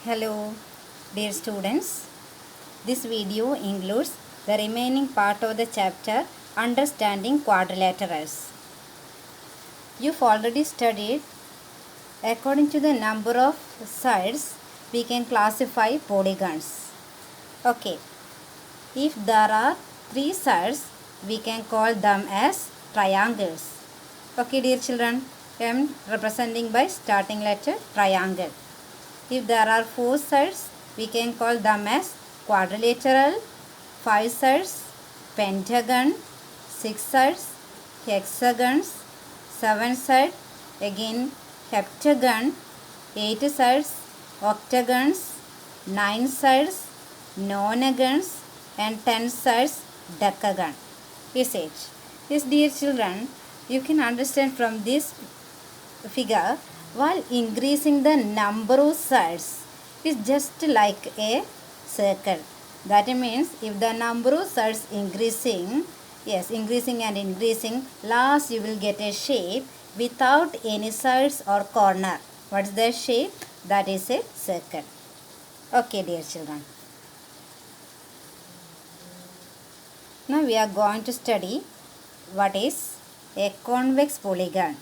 Hello, dear students. This video includes the remaining part of the chapter Understanding Quadrilaterals. You've already studied according to the number of sides we can classify polygons. Okay, if there are 3 sides we can call them as triangles. Okay, dear children, I am representing by starting letter triangle. If there are 4 sides, we can call them as quadrilateral, 5 sides, pentagon, 6 sides, hexagons, 7 sides, again heptagon, 8 sides, octagons, 9 sides, nonagons, and 10 sides, decagon. Is it? Yes, dear children, you can understand from this figure, while increasing the number of sides is just like a circle. That means if the number of sides increasing, increasing and increasing, last you will get a shape without any sides or corner. What is the shape? That is a circle. Okay, dear children. Now we are going to study what is a convex polygon.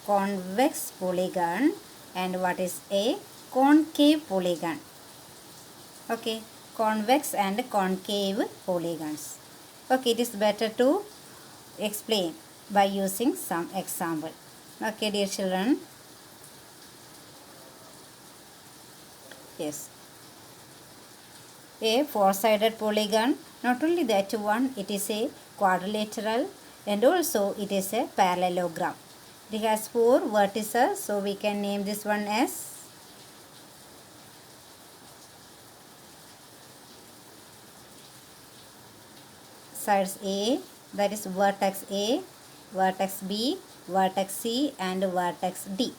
Convex polygon and what is a concave polygon. Okay, convex and concave polygons. Okay, it is better to explain by using some example. Okay, dear children. Yes, a four-sided polygon. Not only that one, it is a quadrilateral and also it is a parallelogram. It has 4 vertices, so we can name this one as sides A, that is vertex A, vertex B, vertex C and vertex D.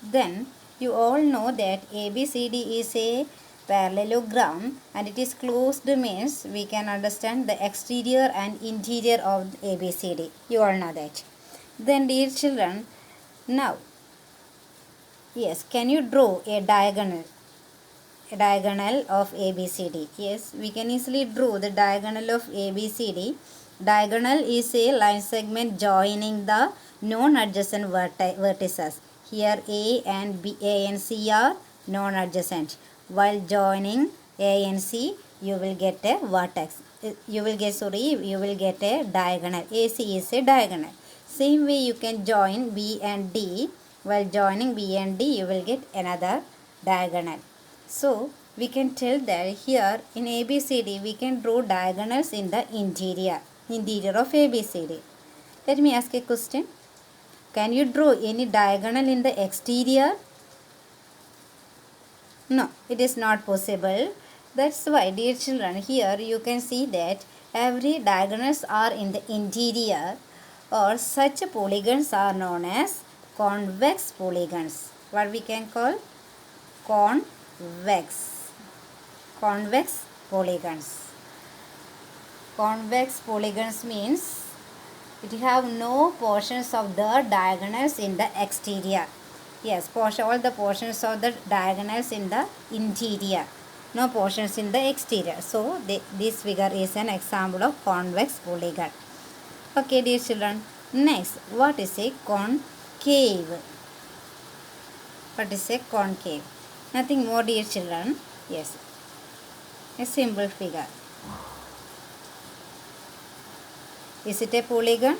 Then you all know that ABCD is a parallelogram and it is closed means we can understand the exterior and interior of ABCD. You all know that. Then dear children, now, yes, can you draw a diagonal? A diagonal of ABCD. Yes, we can easily draw the diagonal of ABCD. Diagonal is a line segment joining the non-adjacent vertices. Here A and B, A and C are non-adjacent. While joining A and C, you will get a vertex. You will get a diagonal. AC is a diagonal. Same way you can join B and D. While joining B and D, you will get another diagonal. So, we can tell that here in ABCD, we can draw diagonals in the interior of ABCD. Let me ask a question. Can you draw any diagonal in the exterior? No, it is not possible. That's why, dear children, here you can see that every diagonals are in the interior, or such polygons are known as convex polygons. What we can call? Convex polygons. Convex polygons means it have no portions of the diagonals in the exterior. Yes, all the portions of the diagonals in the interior. No portions in the exterior. So, this figure is an example of convex polygon. Okay, dear children. Next, what is a concave? What is a concave? Nothing more, dear children. Yes, a simple figure. Is it a polygon?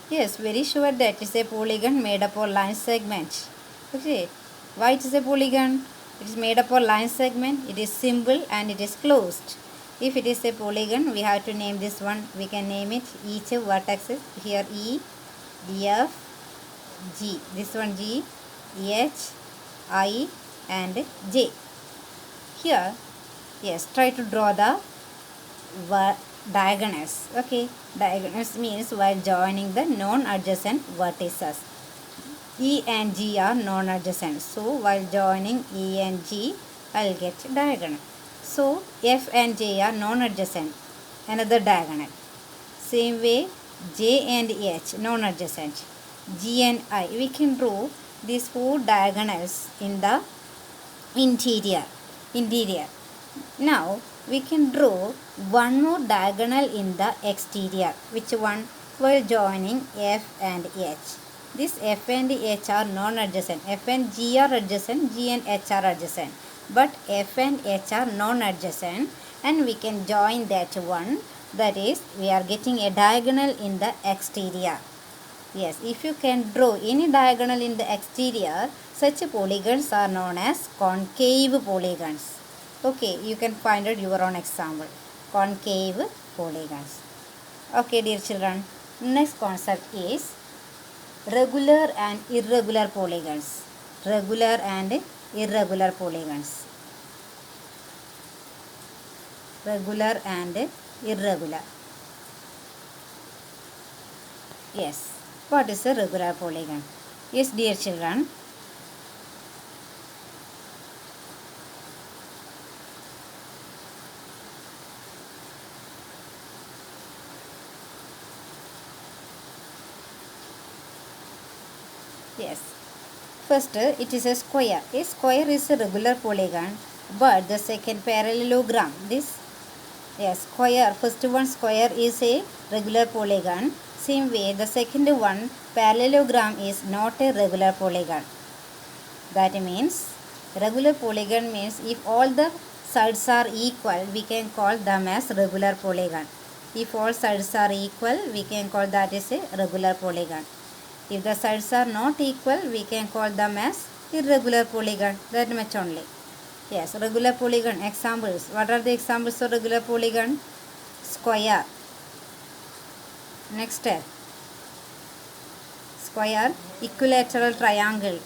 Yes, very sure that is a polygon made up of line segment. Okay, why it is a polygon? It is made up of line segment. It is simple and it is closed. If it is a polygon, we have to name this one. We can name it each vertex. Here E, F, G. This one G, H, I and J. Here, yes, try to draw the diagonals. Okay, diagonals means while joining the non-adjacent vertices. E and G are non-adjacent. So, while joining E and G, I will get diagonal. So, F and J are non-adjacent. Another diagonal. Same way, J and H non-adjacent. G and I. We can draw these 4 diagonals in the interior. Now we can draw one more diagonal in the exterior. Which one? While joining F and H. This F and H are non-adjacent. F and G are adjacent, G and H are adjacent. But F and H are non-adjacent, and we can join that one. That is, we are getting a diagonal in the exterior. Yes, if you can draw any diagonal in the exterior, such polygons are known as concave polygons. Okay, you can find out your own example. Concave polygons. Okay, dear children. Next concept is regular and irregular polygons. Regular and irregular polygons. Regular and irregular. Yes. What is a regular polygon? Yes, dear children. Yes. First, it is a square. A square is a regular polygon, but the second parallelogram, this square, first one square is a regular polygon. Same way, the second one parallelogram is not a regular polygon. That means regular polygon means if all the sides are equal, we can call them as regular polygon. If all sides are equal, we can call that as a regular polygon. If the sides are not equal, we can call them as irregular polygon. That much only. Yes, regular polygon examples. What are the examples of regular polygon? Square. Next, square, equilateral triangle.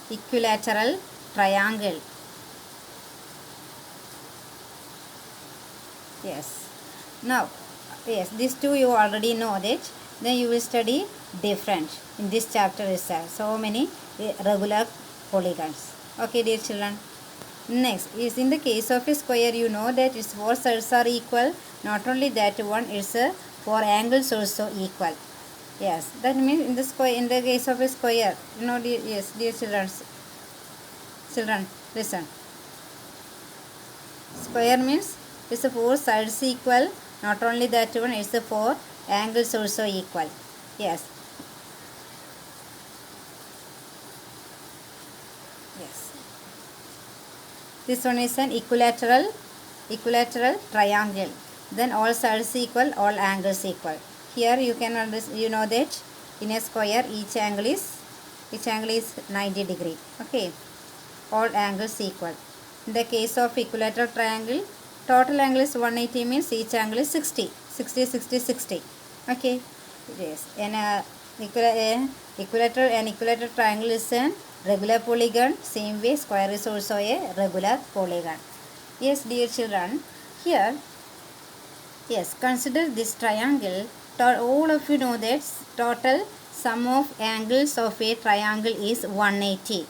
Equilateral triangle. Yes. Now, yes, these two you already know that. Then you will study different in this chapter itself. So many regular polygons. Okay, dear children. Next is in the case of a square, you know that its four sides are equal. Not only that one, its four angles also equal. Yes, that means in the square, in the case of a square, you know, dear children, listen. Square means its four sides equal. Not only that one, its four angles also equal. Yes. Yes. This one is an equilateral triangle. Then all sides equal, all angles equal. Here you can you know that in a square each angle is 90 degree. Okay. All angles equal. In the case of equilateral triangle, total angle is 180 means each angle is 60. 60. Okay. Yes. And equilateral triangle is a regular polygon. Same way square is also a regular polygon. Yes, dear children. Here, yes, consider this triangle. All of you know that total sum of angles of a triangle is 180.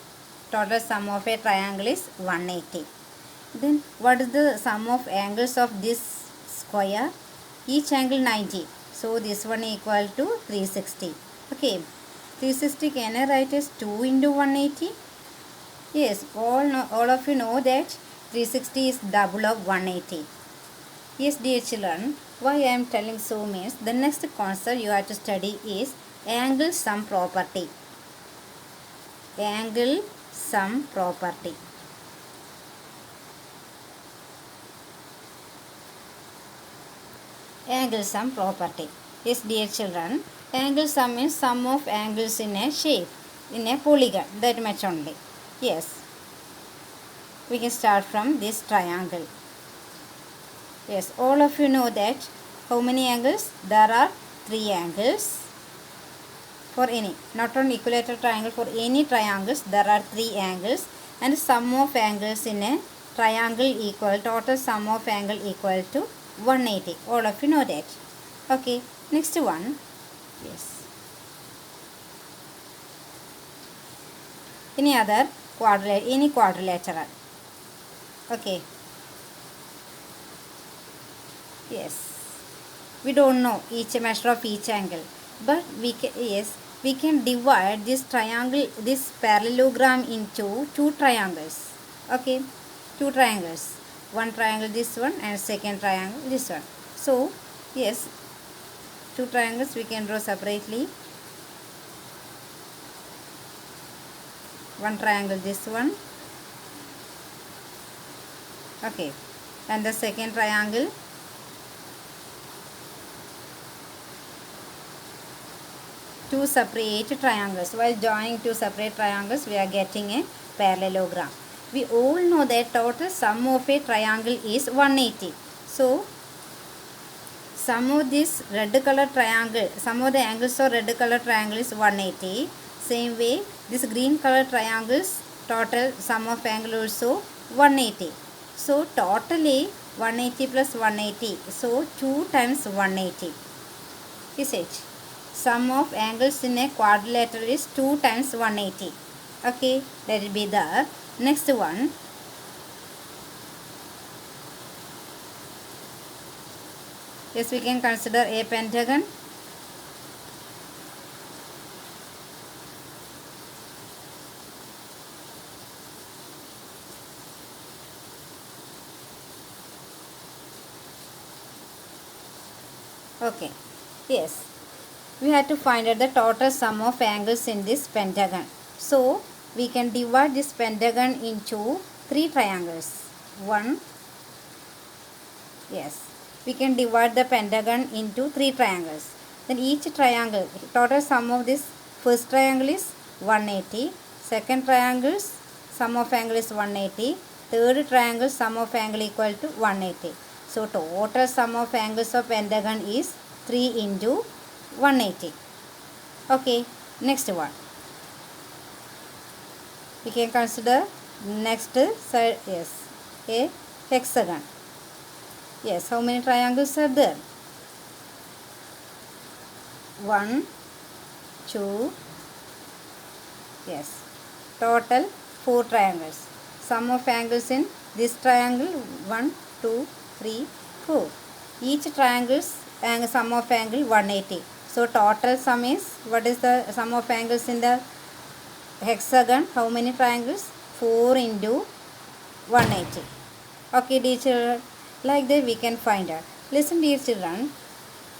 Total sum of a triangle is 180. Then what is the sum of angles of this square? Each angle 90. So this one equal to 360. Okay. 360 can I write as 2 into 180? Yes, all of you know that 360 is double of 180. Yes, dear children, why I am telling so means the next concept you have to study is angle sum property. Angle sum property. Angle sum property. Yes, dear children, angle sum means sum of angles in a shape, in a polygon, that much only. Yes, we can start from this triangle. Yes, all of you know that how many angles? There are 3 angles. For any, not only equilateral triangle, for any triangles there are 3 angles, and sum of angles in a triangle equal, total sum of angle equal to 180. All of you know that. Okay, next one. Yes. Any other quadrilateral. Okay. Yes. We don't know each measure of each angle, but we can, yes, we can divide this triangle, this parallelogram into two triangles. Okay, two triangles. One triangle this one and second triangle this one. So yes, two triangles we can draw separately. One triangle this one. Okay, and the second triangle. Two separate triangles. While joining two separate triangles, we are getting a parallelogram. We all know that total sum of a triangle is 180. So, sum of this red color triangle, sum of the angles of red color triangle is 180. Same way, this green color triangles total sum of angle also 180. So, totally 180 plus 180. So, 2 times 180 is it. Sum of angles in a quadrilateral is 2 times 180. Okay, let it be there. Next one. Yes, we can consider a pentagon. Okay, yes. We have to find out the total sum of angles in this pentagon. So, we can divide this pentagon into three triangles. One, yes, we can divide the pentagon into three triangles. Then each triangle, total sum of this first triangle is 180. Second triangle, sum of angle is 180. Third triangle, sum of angle equal to 180. So, total sum of angles of pentagon is 3 into 180. Okay, next one. We can consider next side, yes, a hexagon. Yes, how many triangles are there? 1, 2, yes, total 4 triangles. Sum of angles in this triangle 1, 2, 3, 4. Each triangle's sum of angle 180. So total sum is, what is the sum of angles in the hexagon? How many triangles? 4 into 180. Okay, dear children, like that we can find out. Listen, dear children,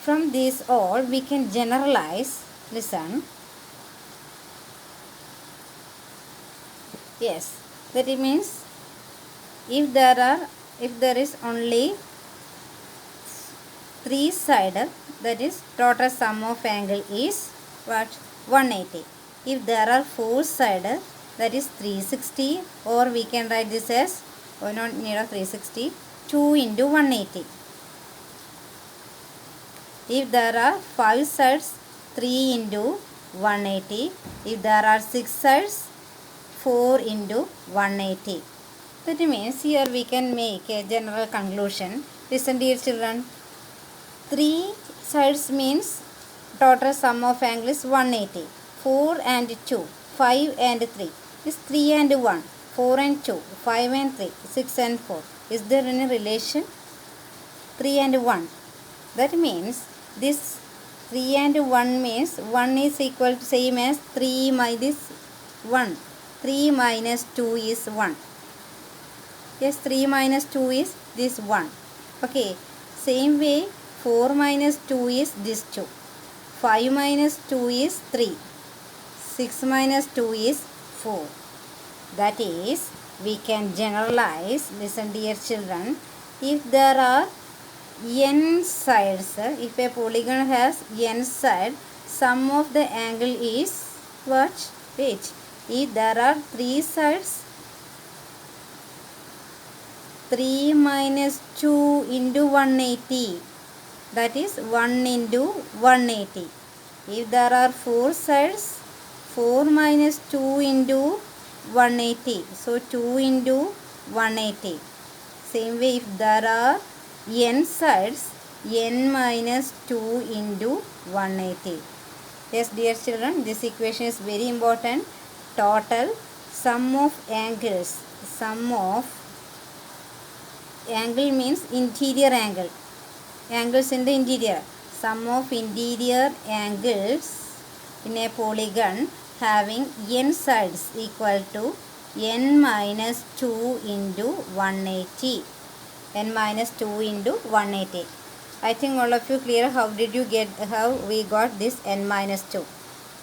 from this all we can generalize. Listen. Yes, that it means if there is only three-sided, that is total sum of angle is what? 180. If there are four-sided, that is 360, or we can write this as, why not need of 360, 2 into 180. If there are 5 sides, 3 into 180. If there are 6 sides, 4 into 180. That means here we can make a general conclusion. Listen, dear children. 3 sides means total sum of angle is 180. 4 and 2, 5 and 3 is 3 and 1, 4 and 2, 5 and 3, 6 and 4. Is there any relation? 3 and 1. That means this 3 and 1 means 1 is equal to same as 3 minus 1. 3 minus 2 is 1. Yes, 3 minus 2 is this 1. Okay, same way 4 minus 2 is this 2. 5 minus 2 is 3. 6 minus 2 is 4. That is, we can generalize, listen dear children, if there are n sides, if a polygon has n sides, sum of the angle is what? Which? If there are 3 sides, 3 minus 2 into 180, that is 1 into 180. If there are 4 sides, 4 minus 2 into 180. So 2 into 180. Same way, if there are n sides, n minus 2 into 180. Yes, dear children, this equation is very important. Total sum of angles. Sum of angle means interior angle. Angles in the interior. Sum of interior angles in a polygon having n sides equal to n minus 2 into 180. N minus 2 into 180. I think all of you clear how we got this n minus 2.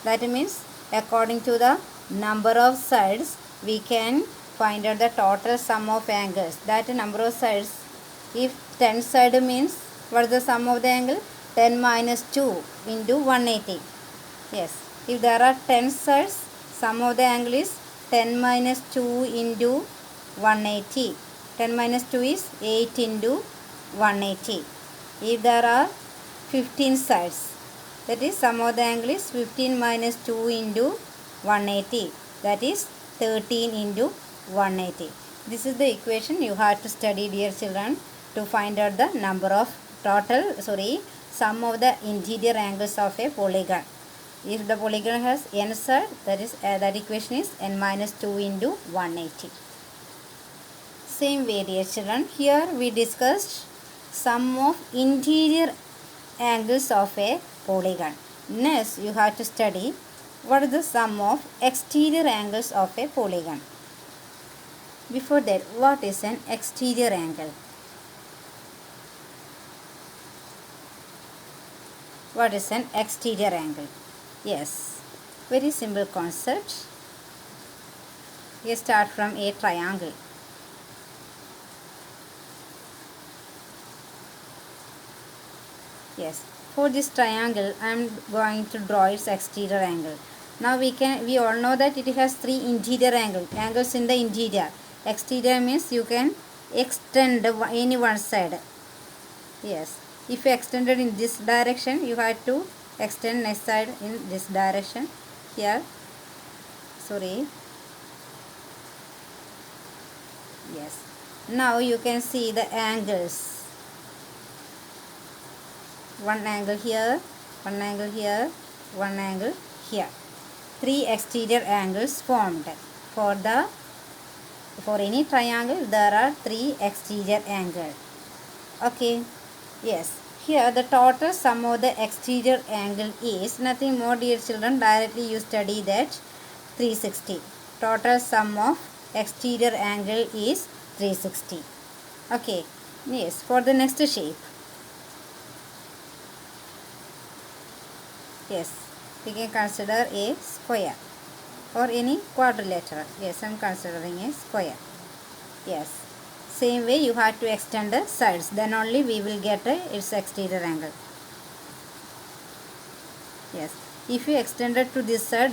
That means according to the number of sides we can find out the total sum of angles. That number of sides, if 10 side means what is the sum of the angle? 10 minus 2 into 180. Yes, if there are 10 sides, sum of the angle is 10 minus 2 into 180. 10 minus 2 is 8 into 180. If there are 15 sides, that is sum of the angle is 15 minus 2 into 180. That is 13 into 180. This is the equation you have to study, dear children, to find out the number of sum of the interior angles of a polygon. If the polygon has n side, that equation is n minus 2 into 180. Same way, dear children, here we discussed sum of interior angles of a polygon. Next, you have to study what is the sum of exterior angles of a polygon. Before that, what is an exterior angle? What is an exterior angle? Yes, very simple concept. We start from a triangle. Yes, for this triangle I am going to draw its exterior angle. Now we all know that it has three interior angles in the interior. Exterior means you can extend any one side. Yes, if you extended in this direction, you have to extend next side in this direction. Here, yes, now you can see the angles. One angle here, one angle here, one angle here. Three exterior angles formed. For any triangle there are three exterior angles. Okay, yes, here the total sum of the exterior angle is nothing more, dear children, directly you study that 360. Total sum of exterior angle is 360. Okay, yes, for the next shape. Yes, we can consider a square or any quadrilateral. Yes, I am considering a square. Yes, same way you have to extend the sides, then only we will get its exterior angle. Yes, if you extend it to this side,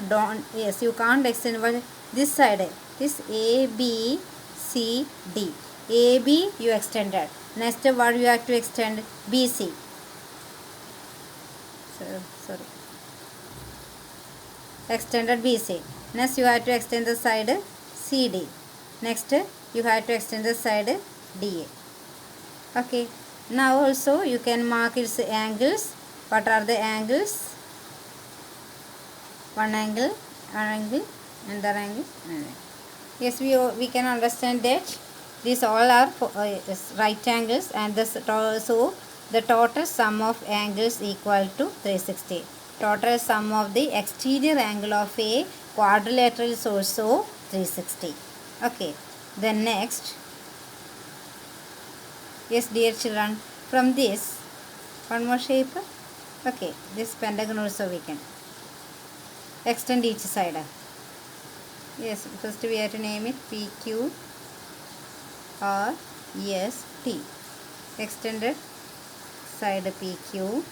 you can't extend this side. This A, B, C, D. A, B you extended. Next what you have to extend? B, C. Extended BC. Next you have to extend the side CD. Next you have to extend the side DA. Okay, now also you can mark its angles. What are the angles? One angle, another angle. Yes, we can understand that these all are right angles, and so the total sum of angles equal to 360. Total sum of the exterior angle of a quadrilateral is also 360. Okay, then next, yes dear children, from this one more shape. Okay, this pentagon also we can extend each side. Yes, first we have to name it PQ or EST. Extended side PQ,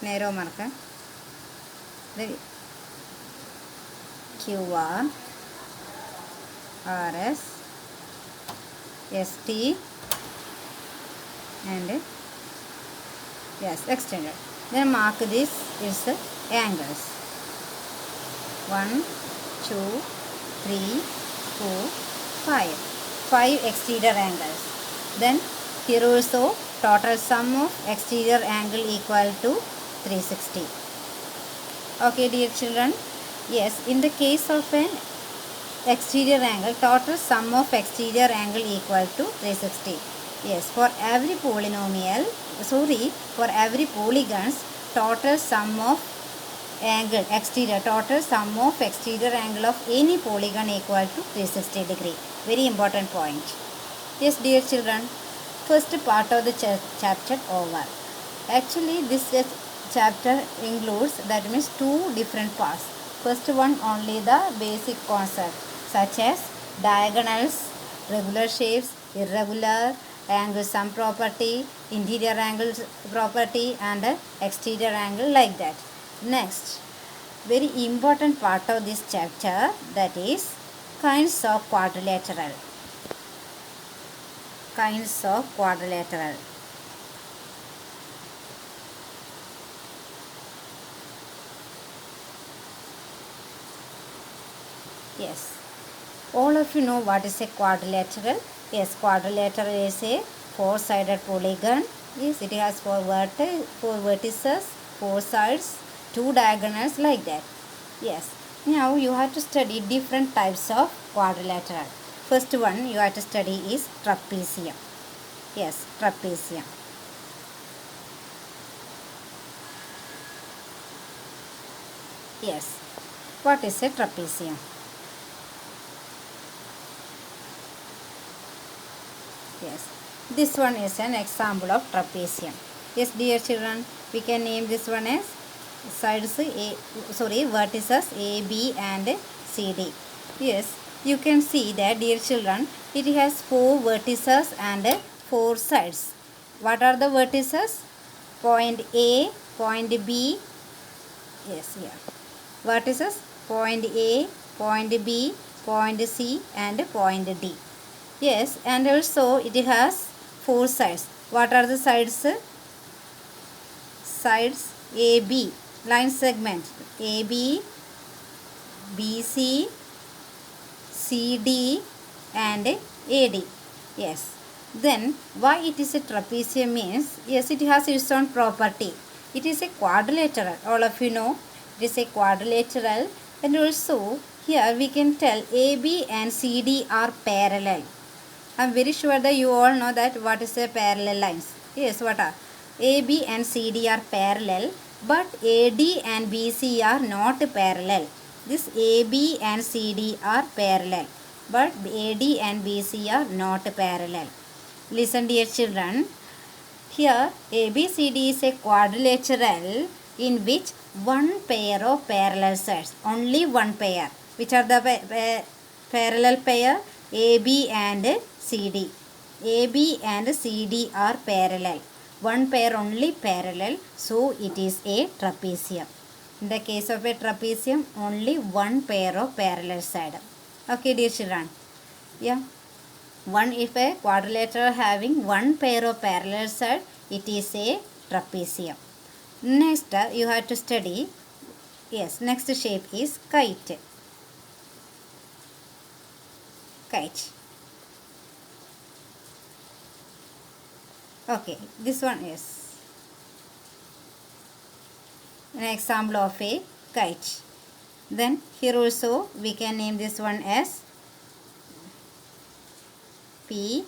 narrow marker. Then QR, RS, ST, and yes, extended. Then mark this is angles. 1, 2, 3, 4, 5. 5 exterior angles. Then here also total sum of exterior angle equal to 360. Okay, dear children. Yes, in the case of an exterior angle, total sum of exterior angle equal to 360. Yes, for every polynomial, for every polygons, total sum of angle exterior, total sum of exterior angle of any polygon equal to 360 degree. Very important point. Yes, dear children, first part of the chapter over. Actually, this chapter includes, that means, two different parts. First one only the basic concept such as diagonals, regular shapes, irregular, angle sum property, interior angle property and exterior angle, like that. Next, very important part of this chapter, that is kinds of quadrilateral. Kinds of quadrilateral. Yes. All of you know what is a quadrilateral. Yes, quadrilateral is a four-sided polygon. Yes, it has four vertices, four sides, two diagonals, like that. Yes. Now you have to study different types of quadrilateral. First one you have to study is trapezium. Yes, trapezium. Yes. What is a trapezium? Yes, this one is an example of trapezium. Yes, dear children, we can name this one as vertices A, B and CD. Yes, you can see that, dear children, it has four vertices and four sides. What are the vertices? Point A, point B. Yes, here. Vertices point A, point B, point C and point D. Yes, and also it has four sides. What are the sides? Sides AB, line segment AB, BC, CD and AD. Yes. Then why it is a trapezium means, yes, it has its own property. It is a quadrilateral. All of you know it is a quadrilateral, and also here we can tell AB and CD are parallel. I am very sure that you all know that what is a parallel lines. Yes, what are? AB and CD are parallel, but AD and BC are not parallel. This AB and CD are parallel, but AD and BC are not parallel. Listen, dear children. Here ABCD is a quadrilateral in which one pair of parallel sides, only one pair. Which are the parallel pair? AB and CD. AB and CD are parallel. One pair only parallel, so it is a trapezium. In the case of a trapezium, only one pair of parallel side. Okay, dear children. Yeah. If a quadrilateral having one pair of parallel side, it is a trapezium. Next, you have to study. Yes, next shape is kite. Kite. Okay, this one is an example of a kite. Then here also we can name this one as PQRS.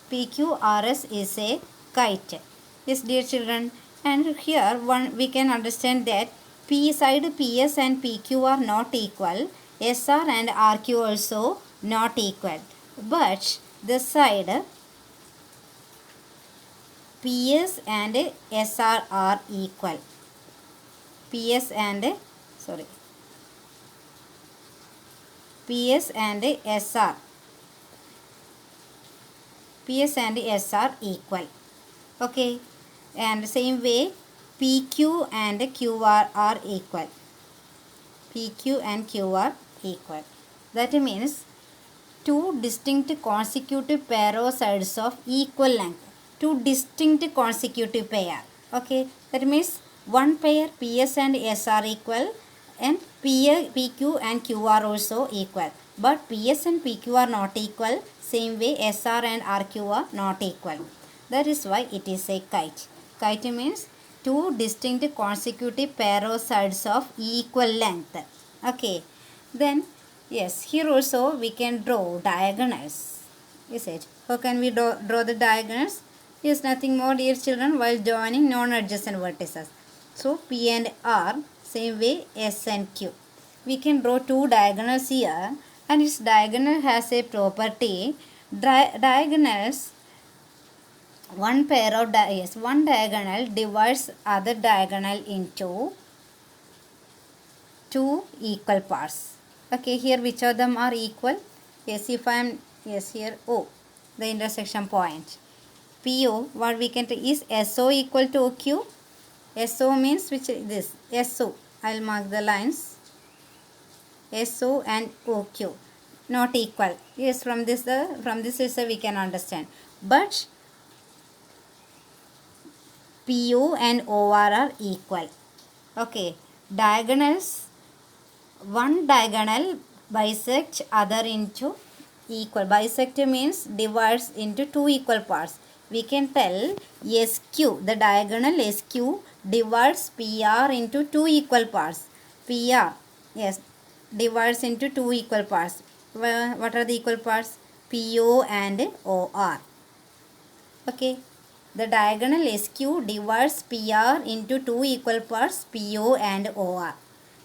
PQRS is a kite. Yes, dear children, and here we can understand that P side PS and PQ are not equal. SR and RQ also not equal. But the side PS and SR are equal. PS and SR. PS and SR equal. Okay, and same way PQ and QR are equal. PQ and QR equal. That means two distinct consecutive pair of sides of equal length. Two distinct consecutive pair. Okay, that means one pair PS and SR equal, and PQ and QR also equal. But PS and PQ are not equal. Same way SR and RQ are not equal. That is why it is a kite. Kite means two distinct consecutive pair of sides of equal length. Okay. Then yes, here also we can draw diagonals. Is it? How can we draw the diagonals? is nothing more, dear children, while joining non-adjacent vertices. So P and R, same way S and Q. We can draw two diagonals here, and its diagonal has a property. Diagonals, one pair of one diagonal divides other diagonal into two equal parts. Okay, here which of them are equal? Yes, if I am, yes, here O, the intersection point. PO, what we can take is SO equal to OQ. SO means which is this? SO. I will mark the lines. SO and OQ not equal. Yes, from this itself we can understand. But PO and OR are equal. Okay, diagonals. One diagonal bisect other into equal. Bisect means divides into two equal parts. We can tell SQ, the diagonal SQ divides PR into two equal parts. PR, yes, divides into two equal parts. What are the equal parts? PO and OR. Okay, the diagonal SQ divides PR into two equal parts, PO and OR.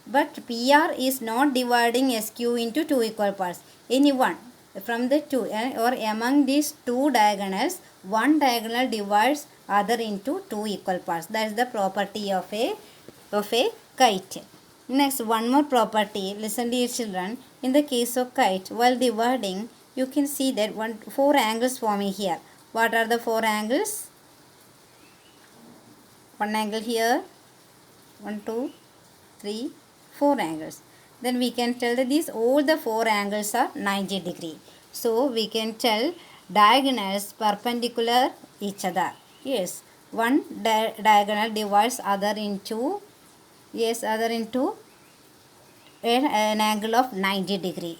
But PR is not dividing SQ into two equal parts. Anyone from the two or among these two diagonals, one diagonal divides other into two equal parts. That is the property of a kite. Next, one more property. Listen, dear children. In the case of kite, while dividing, you can see that four angles forming here. What are the four angles? One angle here. 1, 2, 3, 4 angles. Then we can tell that these all the four angles are 90 degree. So we can tell diagonals perpendicular each other. Yes, one diagonal divides other into an angle of 90 degree.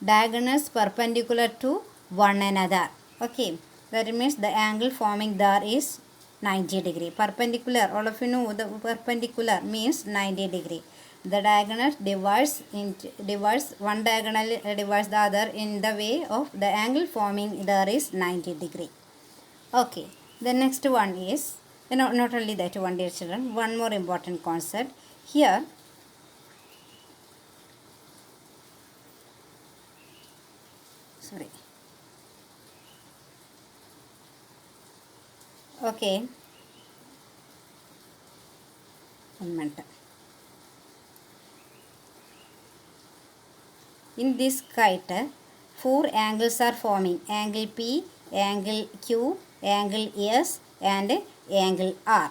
Diagonals perpendicular to one another. Okay, that means the angle forming there is 90 degree. Perpendicular, all of you know the perpendicular means 90 degree. The diagonal divides one diagonal divides the other in the way of the angle forming there is 90 degree. Okay, the next one is, not only that one, dear children, one more important concept here. Sorry. Okay, one minute. In this kite, four angles are forming: angle P, angle Q, angle S and angle R.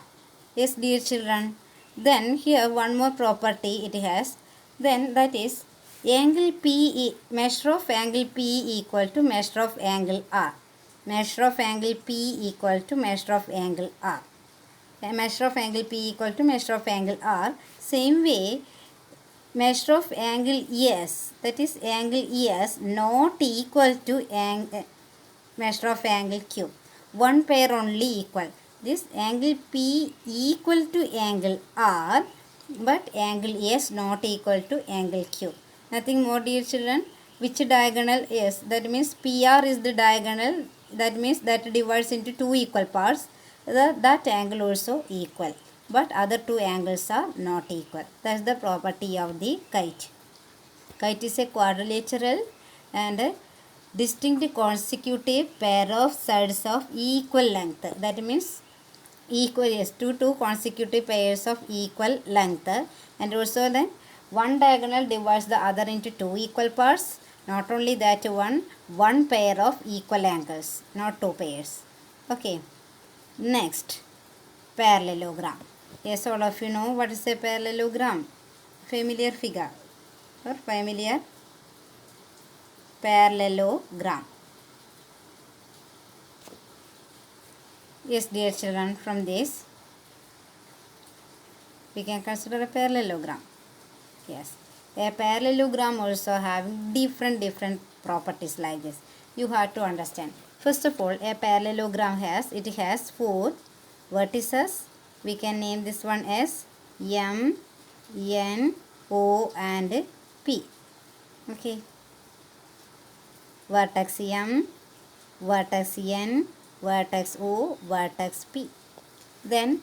Yes, dear children. Then here one more property it has. Then that is angle P, measure of angle P equal to measure of angle R. Measure of angle P equal to measure of angle R. Measure of angle P equal to measure of angle R. Same way, measure of angle S, that is angle S not equal to measure of angle Q. One pair only equal. This angle P equal to angle R, but angle S not equal to angle Q. Nothing more, dear children. Which diagonal is? That means PR is the diagonal. That means that divides into two equal parts. That angle also equal. But other two angles are not equal. That is the property of the kite. Kite is a quadrilateral and a distinct consecutive pair of sides of equal length. That means equal, yes, two consecutive pairs of equal length. And also then one diagonal divides the other into two equal parts. Not only that one pair of equal angles, not two pairs. Okay. Next, parallelogram. Yes, all of you know what is a parallelogram. Familiar figure or familiar parallelogram. Yes, dear children, from this we can consider a parallelogram. Yes, a parallelogram also having different properties like this. You have to understand. First of all, a parallelogram has four vertices. We can name this one as M, N, O and P. Okay. Vertex M, vertex N, vertex O, vertex P. Then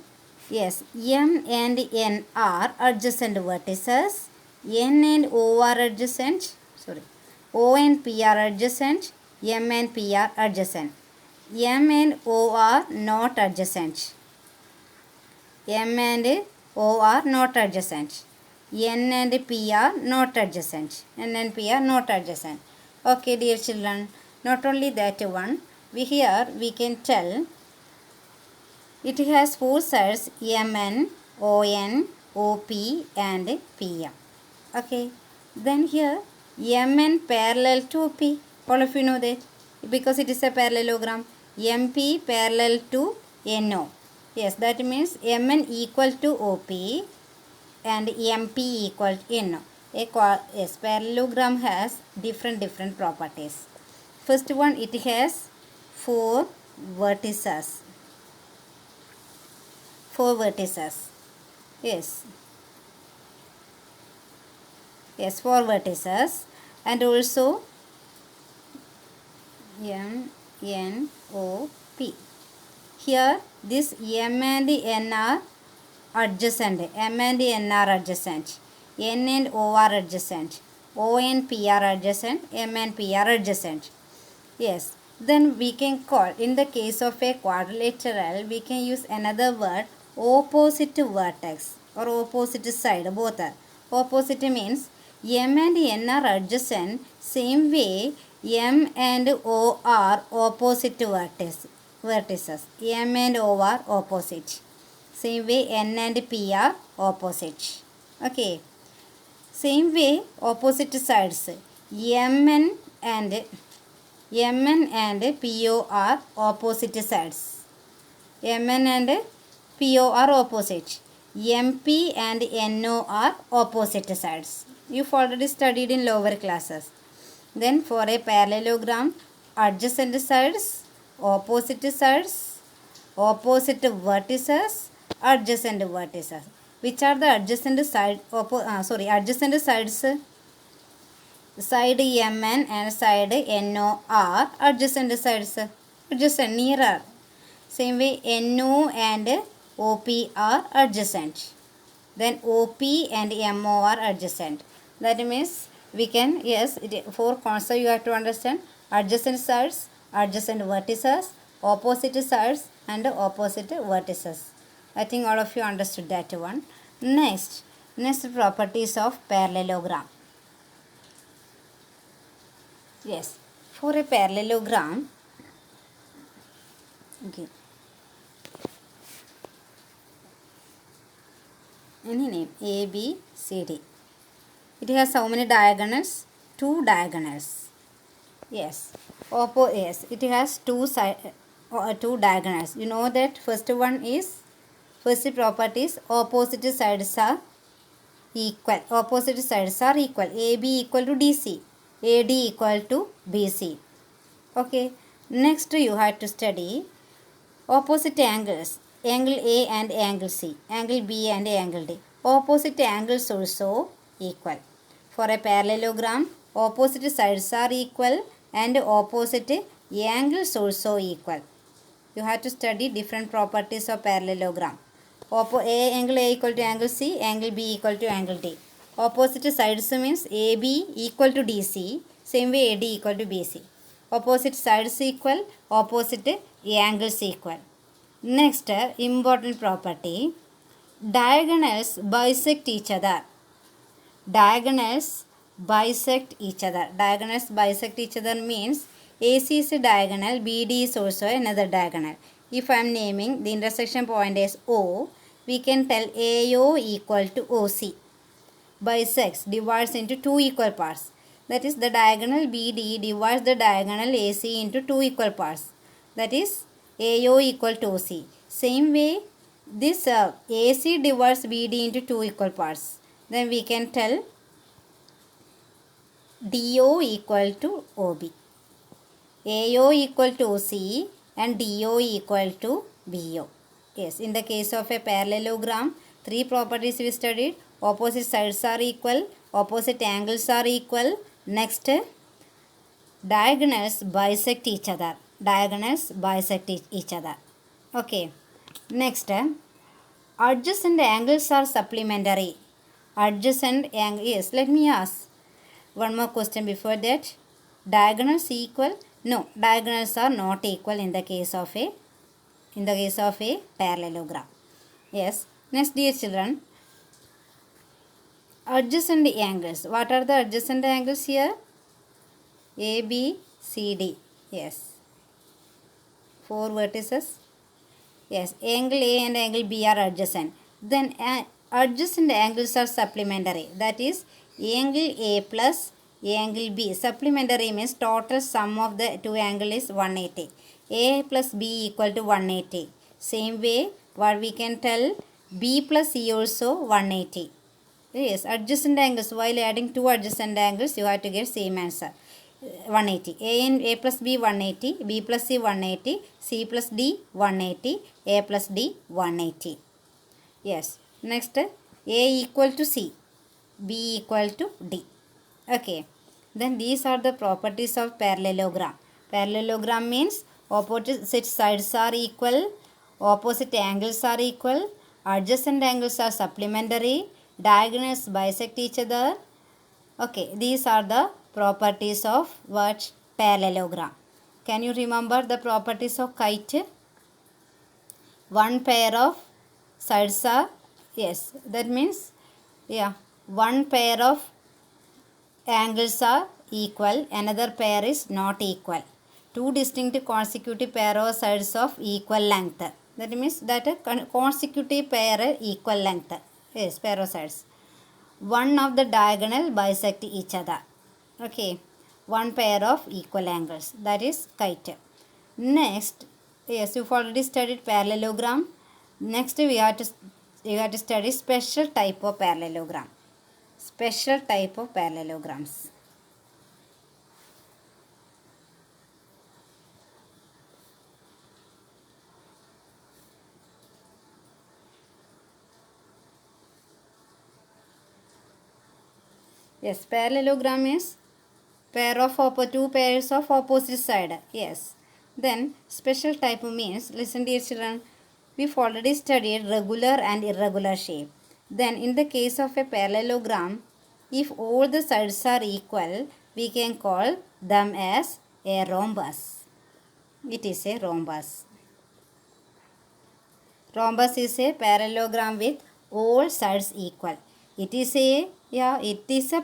yes, M and N are adjacent vertices. N and O are adjacent. O and P are adjacent. M and P are adjacent. M and O are not adjacent. M and O are not adjacent. N and P are not adjacent. N and P are not adjacent. Okay, dear children. Not only that one, we can tell it has four sides Mn, On, Op and Pm. Okay. Then here Mn parallel to P. All of you know that because it is a parallelogram. MP parallel to NO. Yes, that means Mn equal to OP and MP equal to NO. Yes, parallelogram has different properties. First one, it has four vertices. Four vertices. Yes, four vertices, and also M, N, O, P. Here this M and N are adjacent. M and N are adjacent. N and O are adjacent. O and P are adjacent. M and P are adjacent. Yes. Then we can call, in the case of a quadrilateral, we can use another word, opposite vertex or opposite side. Both are. Opposite means M and N are adjacent. Same way M and O are opposite vertices. M and O are opposite. Same way N and P are opposite. Okay. Same way opposite sides. Mn and PO are opposite sides. Mn and PO are opposite. MP and NO are opposite sides. You've already studied in lower classes. Then for a parallelogram, adjacent sides, opposite vertices, adjacent vertices. Which are the adjacent sides? Adjacent sides. Side Mn and side NO are adjacent sides. Adjacent, nearer. Same way NO and OP are adjacent. Then OP and MO are adjacent. That means we can, yes, four concepts you have to understand. Adjacent sides, adjacent vertices, opposite sides and opposite vertices. I think all of you understood that one. Next properties of parallelogram. Yes, for a parallelogram, okay, any name A, B, C, D. It has how many diagonals? Two diagonals. Yes, it has two diagonals. You know that first property is opposite sides are equal. Opposite sides are equal. AB equal to DC. AD equal to BC. Okay. Next you have to study opposite angles. Angle A and angle C. Angle B and angle D. Opposite angles also equal. For a parallelogram, opposite sides are equal and opposite angles also equal. You have to study different properties of parallelogram. Angle A equal to angle C, angle B equal to angle D. Opposite sides means AB equal to DC, same way AD equal to BC. Opposite sides equal, opposite angles equal. Next, important property, diagonals bisect each other. Diagonals bisect each other. Diagonals bisect each other means AC is a diagonal, BD is also another diagonal. If I am naming the intersection point as O, we can tell AO equal to OC. Bisects, divides into two equal parts. That is, the diagonal BD divides the diagonal AC into two equal parts. That is, AO equal to OC. Same way, this AC divides BD into two equal parts. Then we can tell DO equal to OB. AO equal to OC and DO equal to BO. Yes, in the case of a parallelogram, three properties we studied. Opposite sides are equal, opposite angles are equal. Next, diagonals bisect each other. diagonals bisect each other. Okay. Next, adjacent angles are supplementary. Adjacent angle, yes, let me ask one more question before that. Diagonals equal? No, diagonals are not equal in the case of a parallelogram. Yes. Next, dear children, adjacent angles. What are the adjacent angles here? A, B, C, D. Yes. 4 vertices. Yes, angle A and angle B are adjacent. Then adjacent angles are supplementary. That is, angle A plus angle B. Supplementary means total sum of the two angles is 180. A plus B equal to 180. Same way, what we can tell, B plus C also 180. Yes, adjacent angles. While adding two adjacent angles, you have to get same answer. 180. A plus B 180, B plus C 180, C plus D 180, A plus D 180. Yes. Next, A equal to C, B equal to D. Okay. Then these are the properties of parallelogram. Parallelogram means opposite sides are equal, opposite angles are equal, adjacent angles are supplementary, diagonals bisect each other. Okay, these are the properties of what? Parallelogram. Can you remember the properties of kite? One pair of sides are, yes, that means, yeah, one pair of angles are equal, another pair is not equal. Two distinct consecutive pair of sides of equal length. That means that a consecutive pair equal length. Yes, pair of sides. One of the diagonal bisect each other. Okay, one pair of equal angles. That is kite. Next, yes, you've already studied parallelogram. Next, we have to study special type of parallelogram. Special type of parallelograms. Yes, parallelogram is two pairs of opposite side. Yes. Then special type means, listen dear children, we've already studied regular and irregular shape. Then in the case of a parallelogram, if all the sides are equal, we can call them as a rhombus. It is a rhombus. Rhombus is a parallelogram with all sides equal. It is a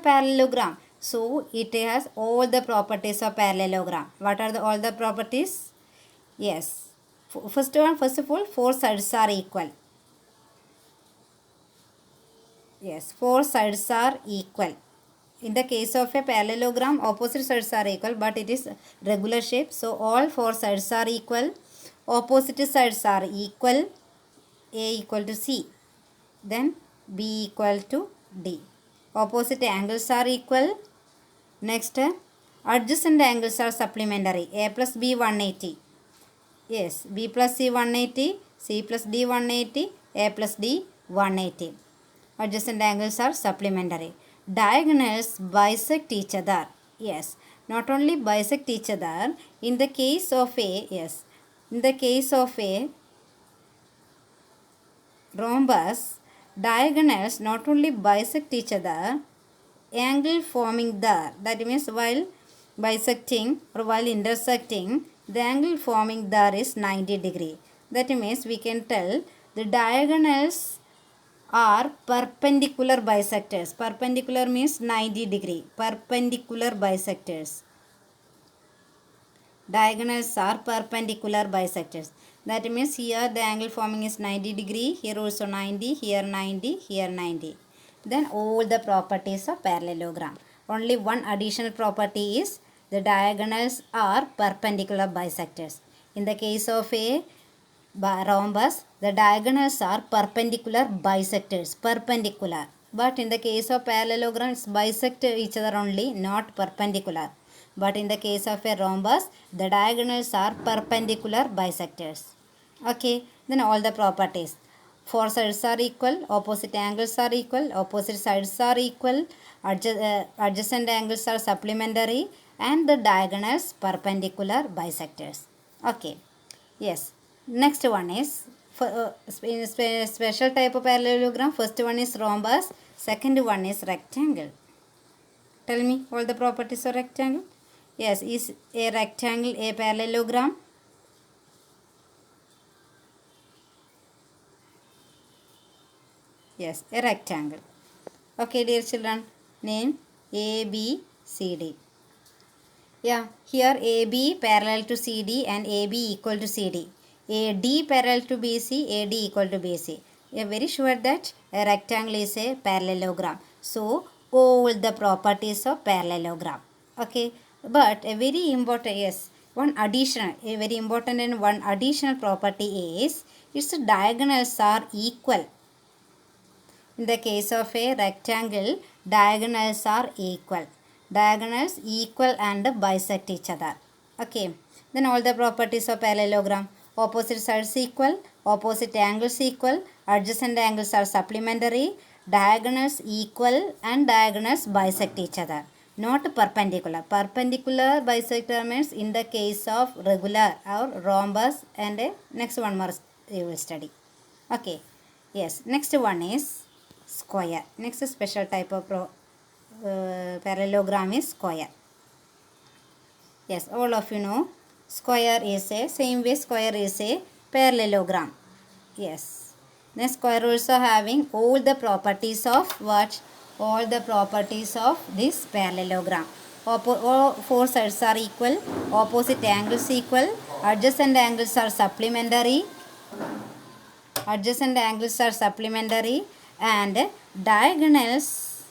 parallelogram. So it has all the properties of parallelogram. What are all the properties? Yes. First of all, four sides are equal. Yes, four sides are equal. In the case of a parallelogram, opposite sides are equal, but it is regular shape. So all four sides are equal. Opposite sides are equal. A equal to C. Then B equal to D. Opposite angles are equal. Next, adjacent angles are supplementary. A plus B 180. Yes, B plus C 180, C plus D 180, A plus D 180. Adjacent angles are supplementary. Diagonals bisect each other. Yes, not only bisect each other, in the case of a rhombus, diagonals not only bisect each other, angle forming there, that means while bisecting or while intersecting, the angle forming there is 90 degree. That means we can tell the diagonals are perpendicular bisectors. Perpendicular means 90 degree. Perpendicular bisectors. Diagonals are perpendicular bisectors. That means here the angle forming is 90 degree, here also 90, here 90, here 90. Then all the properties of parallelogram. Only one additional property is the diagonals are perpendicular bisectors. In the case of a rhombus, the diagonals are perpendicular bisectors. Perpendicular. But in the case of parallelogram, it's bisect each other only, not perpendicular. But in the case of a rhombus, the diagonals are perpendicular bisectors. Okay, then all the properties. Four sides are equal, opposite angles are equal, opposite sides are equal, adjacent angles are supplementary, and the diagonals perpendicular bisectors. Okay. Yes. Next one is special type of parallelogram. First one is rhombus. Second one is rectangle. Tell me all the properties of rectangle. Yes, is a rectangle a parallelogram? Yes, a rectangle. Okay, dear children, name A, B, C, D. Yeah, here AB parallel to CD and AB equal to CD. AD parallel to BC, AD equal to BC. You are very sure that a rectangle is a parallelogram. So, all the properties of parallelogram. Okay, but a very important, yes, one additional, a very important and one additional property is its diagonals are equal. In the case of a rectangle, diagonals are equal. Diagonals equal and bisect each other. Okay. Then all the properties of parallelogram. Opposite sides equal, opposite angles equal, adjacent angles are supplementary, diagonals equal and diagonals bisect each other. Not perpendicular. Perpendicular bisector means in the case of regular or rhombus, and next one more you will study. Okay. Yes. Next one is square. Next special type of parallelogram is square. Yes, all of you know square is a same way square is a parallelogram. Yes. Then square also having all the properties of what? All the properties of this parallelogram. All four sides are equal, opposite angles equal, adjacent angles are supplementary, and diagonals,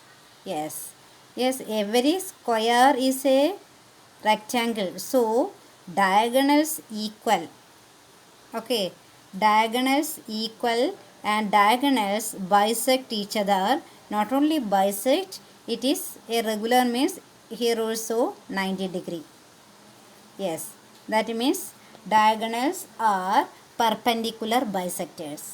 yes, every square is a rectangle, so diagonals equal. Okay, diagonals equal and diagonals bisect each other. Not only bisect, it is a regular means here also 90 degree. Yes, that means diagonals are perpendicular bisectors.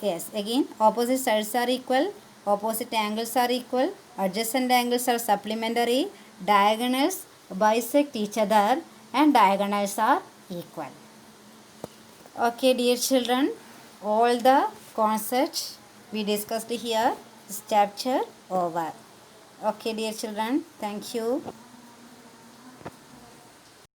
Yes, again opposite sides are equal, opposite angles are equal, adjacent angles are supplementary, diagonals bisect each other and diagonals are equal. Okay, dear children, all the concepts we discussed here is chapter over. Okay, dear children, thank you.